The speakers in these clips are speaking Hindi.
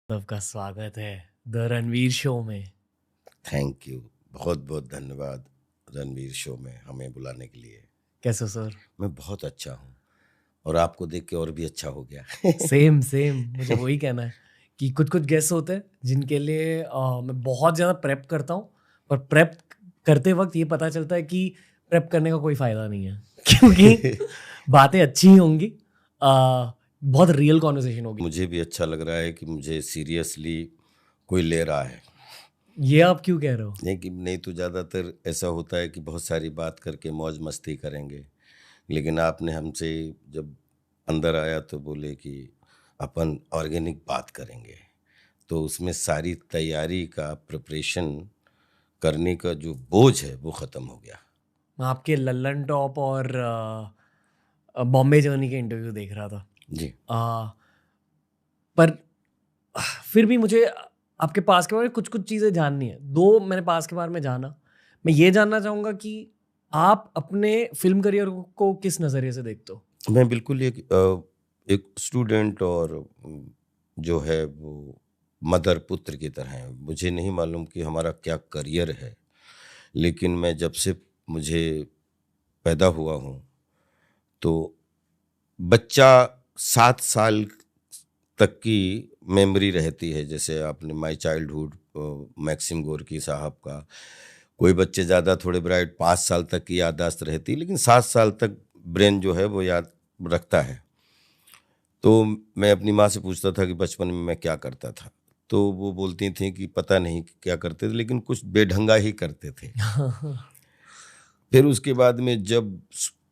सबका स्वागत है द रणवीर शो में। Thank you. बहुत बहुत धन्यवाद रणवीर शो में हमें बुलाने के लिए। कैसे हो सर? मैं बहुत अच्छा हूँ और आपको देख के और भी अच्छा हो गया। सेम सेम, मुझे वही कहना है कि कुछ कुछ गेस्ट होते हैं जिनके लिए मैं बहुत ज़्यादा प्रेप करता हूँ, पर प्रेप करते वक्त ये पता चलता है कि प्रेप करने का कोई फ़ायदा नहीं है क्योंकि बातें अच्छी ही होंगी, बहुत रियल कॉन्वर्सेशन होगी। मुझे भी अच्छा लग रहा है कि मुझे सीरियसली कोई ले रहा है। ये आप क्यों कह रहे हो? नहीं तो ज़्यादातर ऐसा होता है कि बहुत सारी बात करके मौज मस्ती करेंगे, लेकिन आपने हमसे जब अंदर आया तो बोले कि अपन ऑर्गेनिक बात करेंगे, तो उसमें सारी तैयारी का प्रिपरेशन करने का जो बोझ है वो ख़त्म हो गया। मैं आपके लल्लन टॉप और बॉम्बे जर्नी के इंटरव्यू देख रहा था। जी। आ, पर फिर भी मुझे आपके पास के बारे में कुछ-कुछ चीज़ें जाननी है। 2 मैंने पास के बारे में जाना। मैं ये जानना चाहूँगा कि आप अपने फ़िल्म करियर को किस नज़रिए से देखते हो? मैं बिल्कुल एक स्टूडेंट और जो है वो मदर पुत्र की तरह है। मुझे नहीं मालूम कि हमारा क्या करियर है, लेकिन मैं जब से मुझे पैदा हुआ हूँ, तो बच्चा 7 साल तक की मेमोरी रहती है। जैसे आपने माय चाइल्डहुड मैक्सिम गोर्की साहब का, कोई बच्चे ज़्यादा थोड़े ब्राइट 5 साल तक की याददाश्त रहती है, लेकिन 7 साल तक ब्रेन जो है वो याद रखता है। तो मैं अपनी माँ से पूछता था कि बचपन में मैं क्या करता था, तो वो बोलती थीं कि पता नहीं क्या करते थे, लेकिन कुछ बेढंगा ही करते थे। फिर उसके बाद में जब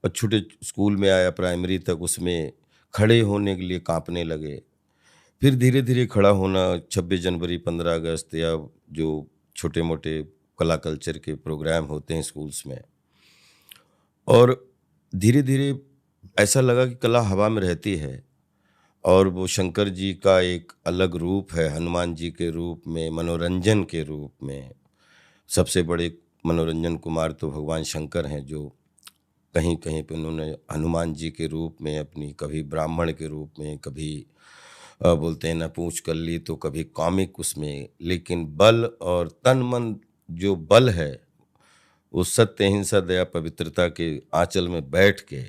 छोटे स्कूल में आया प्राइमरी तक, उसमें खड़े होने के लिए काँपने लगे। फिर धीरे धीरे खड़ा होना, 26 जनवरी 15 अगस्त या जो छोटे मोटे कला कल्चर के प्रोग्राम होते हैं स्कूल्स में, और धीरे धीरे ऐसा लगा कि कला हवा में रहती है और वो शंकर जी का एक अलग रूप है, हनुमान जी के रूप में, मनोरंजन के रूप में। सबसे बड़े मनोरंजन कुमार तो भगवान शंकर हैं, जो कहीं कहीं पे उन्होंने हनुमान जी के रूप में अपनी, कभी ब्राह्मण के रूप में, कभी बोलते हैं ना पूंछ कर ली, तो कभी कॉमिक उसमें, लेकिन बल और तन मन जो बल है वो सत्य अहिंसा दया पवित्रता के आंचल में बैठ के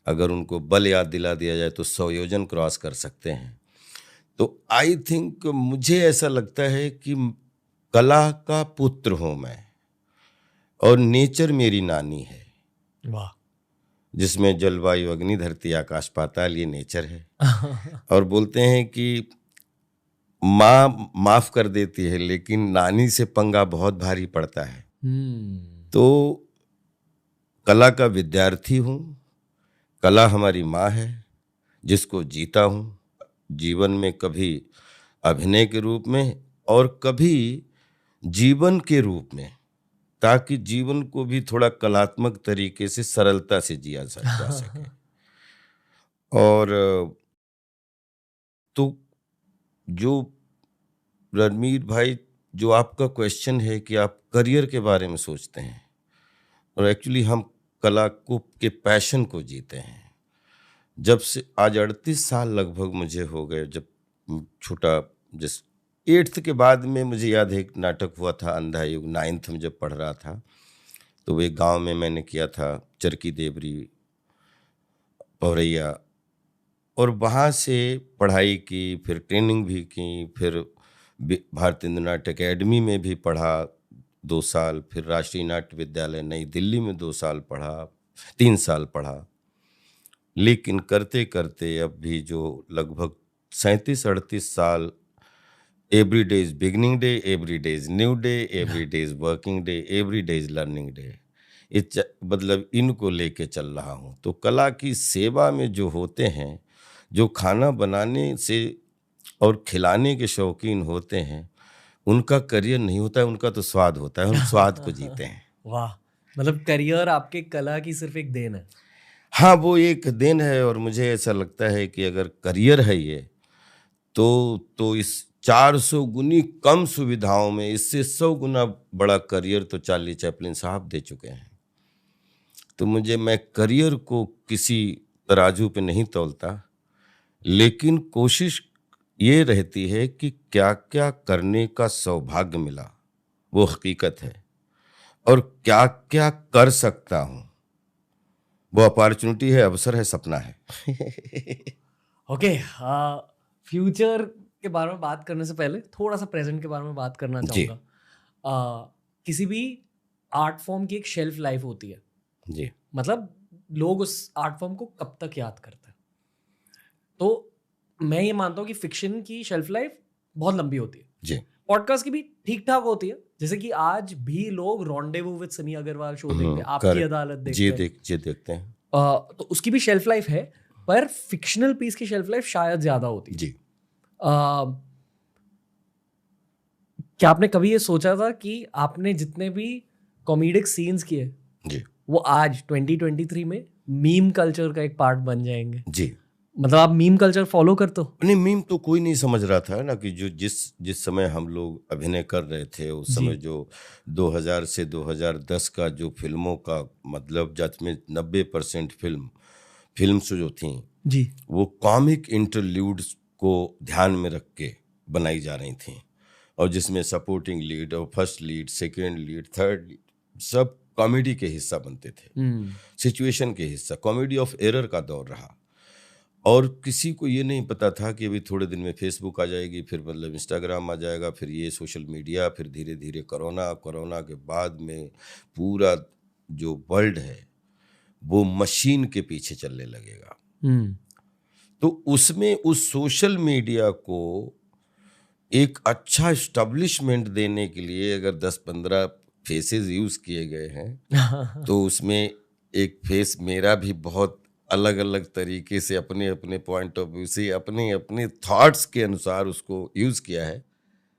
अगर उनको बल याद दिला दिया जाए तो 100 योजन क्रॉस कर सकते हैं। तो आई थिंक मुझे ऐसा लगता है कि कला का पुत्र हूं मैं, और नेचर मेरी नानी है, वाह! जिसमें जलवायु अग्नि धरती आकाश पाताल ये नेचर है। और बोलते हैं कि माँ माफ कर देती है, लेकिन नानी से पंगा बहुत भारी पड़ता है। तो कला का विद्यार्थी हूँ, कला हमारी माँ है जिसको जीता हूँ जीवन में, कभी अभिनय के रूप में और कभी जीवन के रूप में, ताकि जीवन को भी थोड़ा कलात्मक तरीके से सरलता से जिया जा सके। और तो जो रणवीर भाई, जो आपका क्वेश्चन है कि आप करियर के बारे में सोचते हैं, और एक्चुअली हम कला को के पैशन को जीते हैं। जब से आज 38 साल लगभग मुझे हो गए, जब छोटा, जिस 8th के बाद में मुझे याद है एक नाटक हुआ था अंधा युग, 9th में जब पढ़ रहा था, तो वो एक गांव में मैंने किया था, चरकी देवरी पौरैया, और वहाँ से पढ़ाई की, फिर ट्रेनिंग भी की, फिर भारतीय नाट्य अकेडमी में भी पढ़ा 2 साल, फिर राष्ट्रीय नाट्य विद्यालय नई दिल्ली में 2 साल पढ़ा, 3 साल पढ़ा। लेकिन करते करते अब भी जो लगभग 37-38 साल, every day is beginning day, every day is new day, every day is working day, every day is learning day, मतलब इनको लेके चल रहा हूँ। तो कला की सेवा में जो होते हैं, जो खाना बनाने से और खिलाने के शौकीन होते हैं, उनका करियर नहीं होता है, उनका तो स्वाद होता है, हम स्वाद को जीते हैं। वाह! मतलब करियर आपके कला की सिर्फ़ एक देन है। हाँ, वो एक देन है, और मुझे ऐसा लगता है कि अगर करियर है ये, तो इस 400 गुनी कम सुविधाओं में इससे 100 गुना बड़ा करियर तो चार्ली चैपलिन साहब दे चुके हैं। तो मैं करियर को किसी तराजू पे नहीं तौलता, लेकिन कोशिश ये रहती है कि क्या क्या करने का सौभाग्य मिला वो हकीकत है, और क्या क्या कर सकता हूँ वो अपॉर्चुनिटी है, अवसर है, सपना है। ओके, फ्यूचर के बारे में बात करने से पहले थोड़ा सा प्रेजेंट के बारे में बात करना जी। चाहूँगा। किसी भी आर्ट फॉर्म की एक शेल्फ लाइफ होती है, जी। मतलब लोग उस आर्ट फॉर्म को कब तक याद करते हैं। तो मैं ये मानता हूँ कि फिक्शन की शेल्फ लाइफ बहुत लंबी होती है, जी। पॉडकास्ट की भी ठीक ठाक होती है। जैसे कि आज भी लोग rendezvous with Sunny Agarwal show देखते हैं, आपकी करेक्ट। अदालत जी देखते हैं। जी देखते हैं। तो उसकी भी शेल्फ लाइफ है, पर फिक्शनल पीस की शेल्फ लाइफ शायद ज़्यादा होती है। जी। अ, क्या आपने कभी ये सोचा था कि आपने जितने भी कॉमेडिक सीन्स किए जी। वो आज 2023 में मीम कल्चर का एक पार्ट बन जाएंगे? जी। मतलब आप मीम कल्चर फॉलो करते हो? नहीं, मीम तो कोई नहीं समझ रहा था ना, कि जो जिस जिस समय हम लोग अभिनय कर रहे थे उस जी। समय जो 2000 से 2010 का जो फिल्मों का मतलब, जिसमें 90% फिल्म्स जो थी जी। वो कॉमिक इंटरल्यूड्स को ध्यान में रख के बनाई जा रही थी, और जिसमें सपोर्टिंग लीड और first lead, second lead, third lead सब कॉमेडी के हिस्सा बनते थे, सिचुएशन के हिस्सा। कॉमेडी ऑफ एरर का दौर रहा, और किसी को ये नहीं पता था कि अभी थोड़े दिन में फेसबुक आ जाएगी, फिर मतलब इंस्टाग्राम आ जाएगा, फिर ये सोशल मीडिया, फिर धीरे धीरे कोरोना के बाद में पूरा जो वर्ल्ड है वो मशीन के पीछे चलने लगेगा। तो उसमें उस सोशल मीडिया को एक अच्छा एस्टेब्लिशमेंट देने के लिए अगर 10-15 फेसेस यूज किए गए हैं तो उसमें एक फेस मेरा भी बहुत अलग अलग तरीके से अपने अपने पॉइंट ऑफ व्यू से अपने अपने थॉट्स के अनुसार उसको यूज किया है,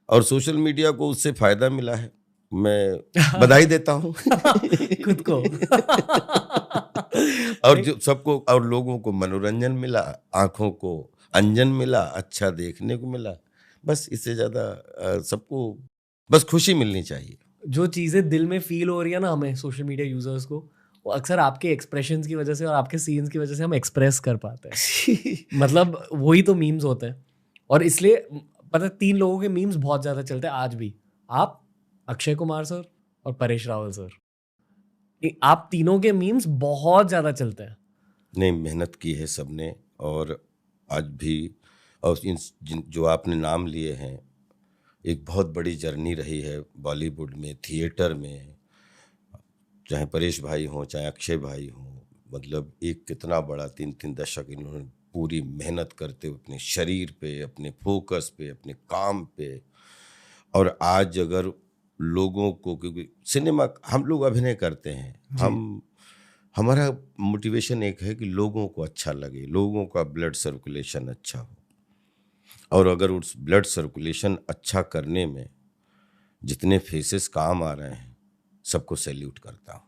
और सोशल मीडिया को उससे फायदा मिला है। मैं बधाई देता हूँ खुद को। और जो सबको और लोगों को मनोरंजन मिला, आंखों को अंजन मिला, अच्छा देखने को मिला, बस इससे ज्यादा सबको बस खुशी मिलनी चाहिए। जो चीज़ें दिल में फील हो रही है ना हमें सोशल मीडिया यूजर्स को, वो अक्सर आपके एक्सप्रेशंस की वजह से और आपके सीन्स की वजह से हम एक्सप्रेस कर पाते हैं। मतलब वही तो मीम्स होते हैं। और इसलिए पता है 3 लोगों के मीम्स बहुत ज़्यादा चलते हैं आज भी, आप, अक्षय कुमार सर और परेश रावल सर। आप तीनों के मीम्स बहुत ज़्यादा चलते हैं। नहीं, मेहनत की है सबने, और आज भी, और जो आपने नाम लिए हैं, एक बहुत बड़ी जर्नी रही है बॉलीवुड में, थिएटर में, चाहे परेश भाई हों चाहे अक्षय भाई हों। मतलब एक कितना बड़ा 3-3 दशक इन्होंने पूरी मेहनत करते हुए अपने शरीर पे, अपने फोकस पे, अपने काम पे। और आज अगर लोगों को, क्योंकि सिनेमा हम लोग अभिनय करते हैं, हमारा मोटिवेशन एक है कि लोगों को अच्छा लगे, लोगों का ब्लड सर्कुलेशन अच्छा हो, और अगर उस ब्लड सर्कुलेशन अच्छा करने में जितने फेसेस काम आ रहे हैं सबको सैल्यूट करता हूँ।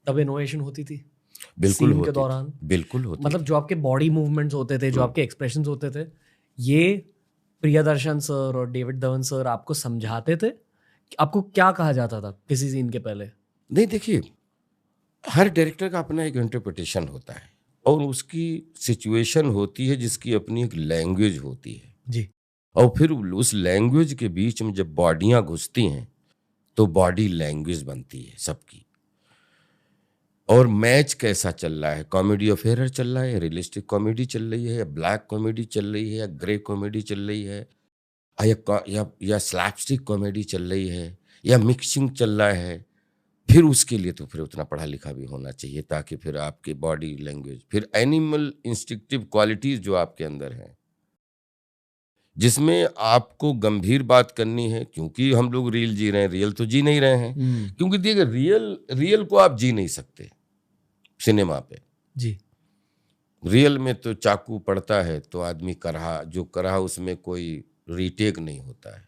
तब इनोवेशन होती थी बिल्कुल सीन के होती दौरान। थी, बिल्कुल होती मतलब थी। जो आपके बॉडी मूवमेंट्स होते थे, जो आपके एक्सप्रेशंस होते थे, ये प्रियदर्शन सर और डेविड धवन सर आपको समझाते थे? आपको क्या कहा जाता था किसी सीन के पहले? नहीं, देखिए, हर डायरेक्टर का अपना एक इंटरप्रिटेशन होता है, और उसकी सिचुएशन होती है जिसकी अपनी एक लैंग्वेज होती है, जी। और फिर उस लैंग्वेज के बीच में जब बॉडियां घुसती हैं तो बॉडी लैंग्वेज बनती है सबकी। और मैच कैसा चल रहा है, कॉमेडी ऑफ एरर चल रहा है, या रियलिस्टिक कॉमेडी चल रही है, या ब्लैक कॉमेडी चल रही है, या ग्रे कॉमेडी चल रही है, या स्लैपस्टिक कॉमेडी चल रही है, या मिक्सिंग चल रहा है। फिर उसके लिए तो फिर उतना पढ़ा लिखा भी होना चाहिए, ताकि फिर आपकी बॉडी लैंग्वेज, फिर एनिमल इंस्टिंक्टिव क्वालिटीज जो आपके अंदर हैं, जिसमें आपको गंभीर बात करनी है, क्योंकि हम लोग रियल जी रहे हैं, रियल तो जी नहीं रहे हैं। क्योंकि देखिए, रियल को आप जी नहीं सकते सिनेमा पे। जी। रियल में तो चाकू पड़ता है तो आदमी जो करहा उसमें कोई रीटेक नहीं होता है,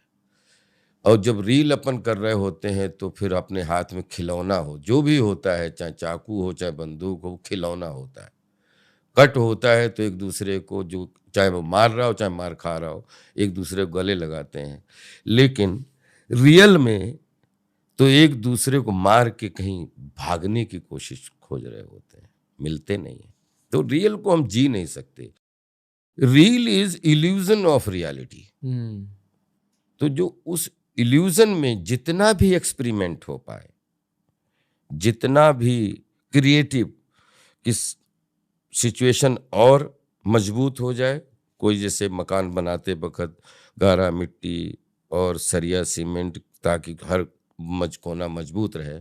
और जब रील अपन कर रहे होते हैं तो फिर अपने हाथ में खिलौना हो, जो भी होता है, चाहे चाकू हो चाहे बंदूक हो, खिलौना होता है। कट होता है तो एक दूसरे को, जो चाहे वो मार रहा हो चाहे मार खा रहा हो, एक दूसरे को गले लगाते हैं। लेकिन रियल में तो एक दूसरे को मार के कहीं भागने की कोशिश खोज रहे होते हैं, मिलते नहीं है। तो रियल को हम जी नहीं सकते। Reel is illusion of reality. तो जो उस इल्यूजन में जितना भी एक्सपेरिमेंट हो पाए, जितना भी क्रिएटिव किस सिचुएशन और मजबूत हो जाए, कोई जैसे मकान बनाते वक्त गारा मिट्टी और सरिया सीमेंट ताकि हर कोना मजबूत रहे,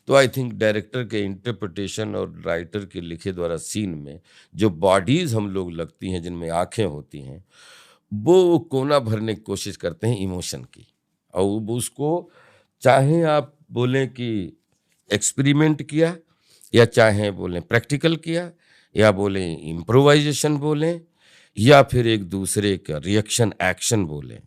तो आई थिंक डायरेक्टर के इंटरप्रिटेशन और राइटर के लिखे द्वारा सीन में जो बॉडीज हम लोग लगती हैं, जिनमें आंखें होती हैं, वो कोना भरने की कोशिश करते हैं इमोशन की। और उसको चाहे आप बोलें कि एक्सपेरिमेंट किया, या चाहे बोलें प्रैक्टिकल किया, या बोलें इम्प्रोवाइजेशन बोलें, या फिर एक दूसरे का रिएक्शन एक्शन बोलें,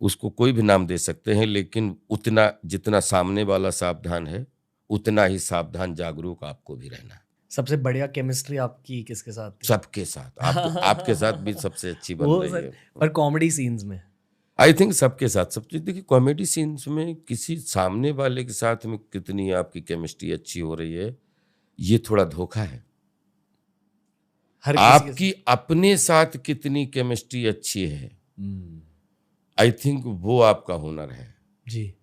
उसको कोई भी नाम दे सकते हैं, लेकिन उतना जितना सामने वाला सावधान है, उतना ही सावधान जागरूक आपको भी रहना है। सबसे बढ़िया केमिस्ट्री आपकी किसके साथ थी? सबके साथ। आपके साथ भी सबसे अच्छी बन रही है। पर कॉमेडी सीन्स में आई थिंक सबके साथ सब चीज। देखिए, कॉमेडी सीन्स में किसी सामने वाले के साथ में कितनी आपकी केमिस्ट्री अच्छी हो रही है, ये थोड़ा धोखा है। आपकी अपने साथ कितनी केमिस्ट्री अच्छी है, आई थिंक वो आपका हुनर है जी।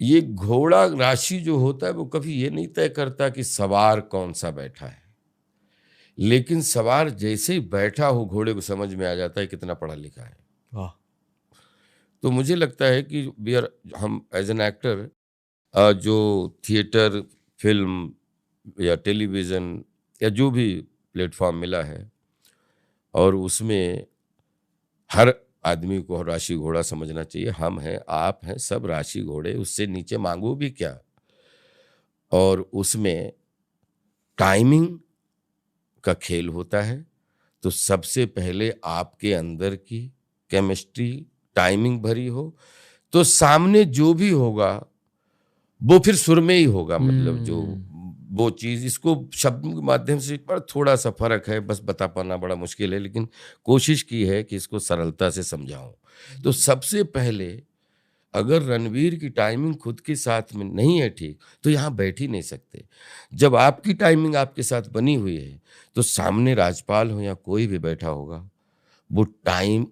ये घोड़ा राशि जो होता है वो कभी ये नहीं तय करता कि सवार कौन सा बैठा है, लेकिन सवार जैसे ही बैठा हो घोड़े को समझ में आ जाता है कितना पढ़ा लिखा है। वाह। तो मुझे लगता है कि हम एज एन एक्टर जो थिएटर, फिल्म या टेलीविज़न या जो भी प्लेटफॉर्म मिला है, और उसमें हर आदमी को राशि घोड़ा समझना चाहिए। हम हैं, आप हैं, सब राशि घोड़े, उससे नीचे मांगो भी क्या। और उसमें टाइमिंग का खेल होता है, तो सबसे पहले आपके अंदर की केमिस्ट्री टाइमिंग भरी हो, तो सामने जो भी होगा वो फिर सुर में ही होगा। मतलब जो वो चीज़, इसको शब्द के माध्यम से पर थोड़ा सा फर्क है, बस बता पाना बड़ा मुश्किल है, लेकिन कोशिश की है कि इसको सरलता से समझाऊं। तो सबसे पहले अगर रणवीर की टाइमिंग खुद के साथ में नहीं है ठीक, तो यहाँ बैठ ही नहीं सकते। जब आपकी टाइमिंग आपके साथ बनी हुई है, तो सामने राजपाल हो या कोई भी बैठा होगा, वो टाइम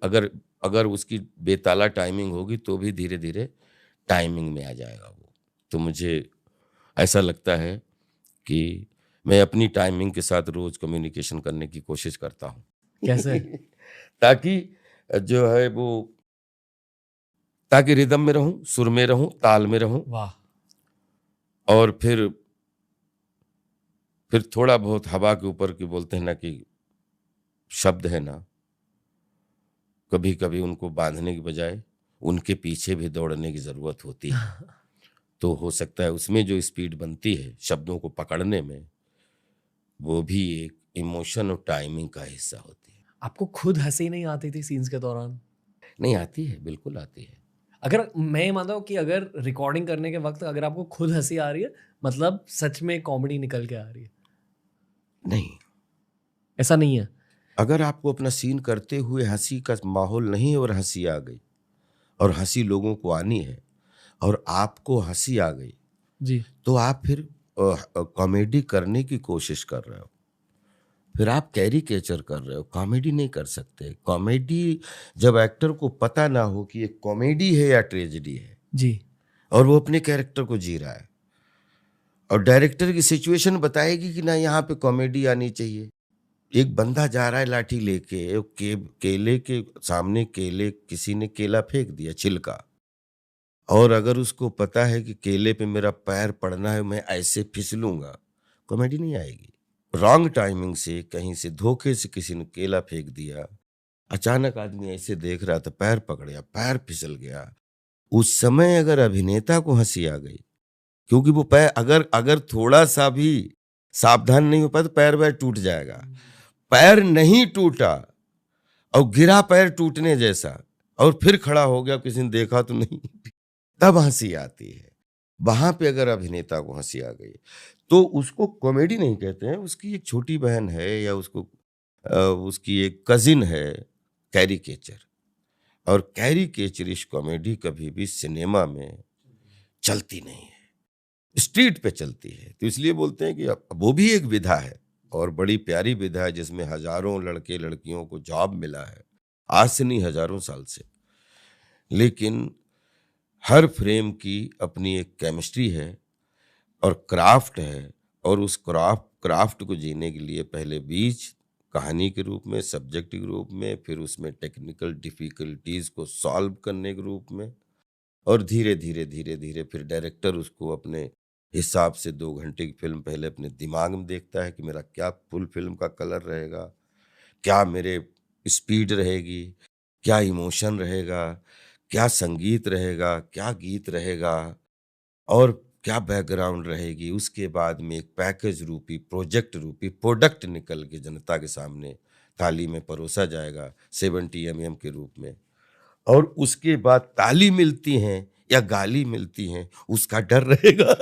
अगर उसकी बेताला टाइमिंग होगी तो भी धीरे धीरे टाइमिंग में आ जाएगा वो। तो मुझे ऐसा लगता है कि मैं अपनी टाइमिंग के साथ रोज कम्युनिकेशन करने की कोशिश करता हूँ। कैसे? ताकि जो है वो, ताकि रिदम में रहूं, सुर में रहूं, ताल में रहूं। वाह। और फिर थोड़ा बहुत हवा के ऊपर की बोलते हैं ना कि शब्द है ना, कभी कभी उनको बांधने की बजाय उनके पीछे भी दौड़ने की जरूरत होती है। तो हो सकता है उसमें जो स्पीड बनती है शब्दों को पकड़ने में, वो भी एक इमोशन और टाइमिंग का हिस्सा होती है। आपको खुद हंसी नहीं आती थी सीन्स के दौरान? नहीं आती है, बिल्कुल आती है। अगर मैं ये मानता हूँ कि अगर रिकॉर्डिंग करने के वक्त अगर आपको खुद हंसी आ रही है, मतलब सच में कॉमेडी निकल के आ रही है। नहीं, ऐसा नहीं है। अगर आपको अपना सीन करते हुए हंसी का माहौल नहीं और हंसी आ गई, और हंसी लोगों को आनी है, और आपको हंसी आ गई जी, तो आप फिर कॉमेडी करने की कोशिश कर रहे हो, फिर आप कैरिकेचर कर रहे हो, कॉमेडी नहीं कर सकते। कॉमेडी जब एक्टर को पता ना हो कि ये कॉमेडी है या ट्रेजेडी है, जी, और वो अपने कैरेक्टर को जी रहा है, और डायरेक्टर की सिचुएशन बताएगी कि ना यहाँ पे कॉमेडी आनी चाहिए। एक बंदा जा रहा है लाठी लेके, केले के सामने किसी ने केला फेंक दिया, छिलका, और अगर उसको पता है कि केले पे मेरा पैर पड़ना है, मैं ऐसे फिसलूंगा, कॉमेडी नहीं आएगी। रॉन्ग टाइमिंग से, कहीं से धोखे से किसी ने केला फेंक दिया, अचानक आदमी ऐसे देख रहा था, पैर पकड़ गया, पैर फिसल गया, उस समय अगर अभिनेता को हंसी आ गई, क्योंकि वो पैर अगर थोड़ा सा भी सावधान नहीं हो पाया तो पैर वैर टूट जाएगा। पैर नहीं टूटा और गिरा पैर टूटने जैसा, और फिर खड़ा हो गया, किसी ने देखा तो नहीं, तब हंसी आती है। वहां पे अगर अभिनेता को हंसी आ गई तो उसको कॉमेडी नहीं कहते हैं, उसकी एक छोटी बहन है या उसकी एक कजिन है, कैरिकेचर। और कैरिकेचरिश कॉमेडी कभी भी सिनेमा में चलती नहीं है, स्ट्रीट पे चलती है। तो इसलिए बोलते हैं कि वो भी एक विधा है। और बड़ी प्यारी विधा है जिसमें हजारों लड़के लड़कियों को जॉब मिला है, आज से नहीं हजारों साल से। लेकिन हर फ्रेम की अपनी एक केमिस्ट्री है और क्राफ्ट है, और उस क्राफ्ट को जीने के लिए पहले बीज कहानी के रूप में, सब्जेक्ट के रूप में, फिर उसमें टेक्निकल डिफिकल्टीज को सॉल्व करने के रूप में, और धीरे धीरे धीरे धीरे फिर डायरेक्टर उसको अपने हिसाब से 2 घंटे की फिल्म पहले अपने दिमाग में देखता है कि मेरा क्या फुल फिल्म का कलर रहेगा, क्या मेरे स्पीड रहेगी, क्या इमोशन रहेगा, क्या संगीत रहेगा, क्या गीत रहेगा, और क्या बैकग्राउंड रहेगी। उसके बाद में एक पैकेज रूपी, प्रोजेक्ट रूपी प्रोडक्ट निकल के जनता के सामने थाली में परोसा जाएगा 70 के रूप में। और उसके बाद ताली मिलती हैं या गाली मिलती हैं, उसका डर रहेगा।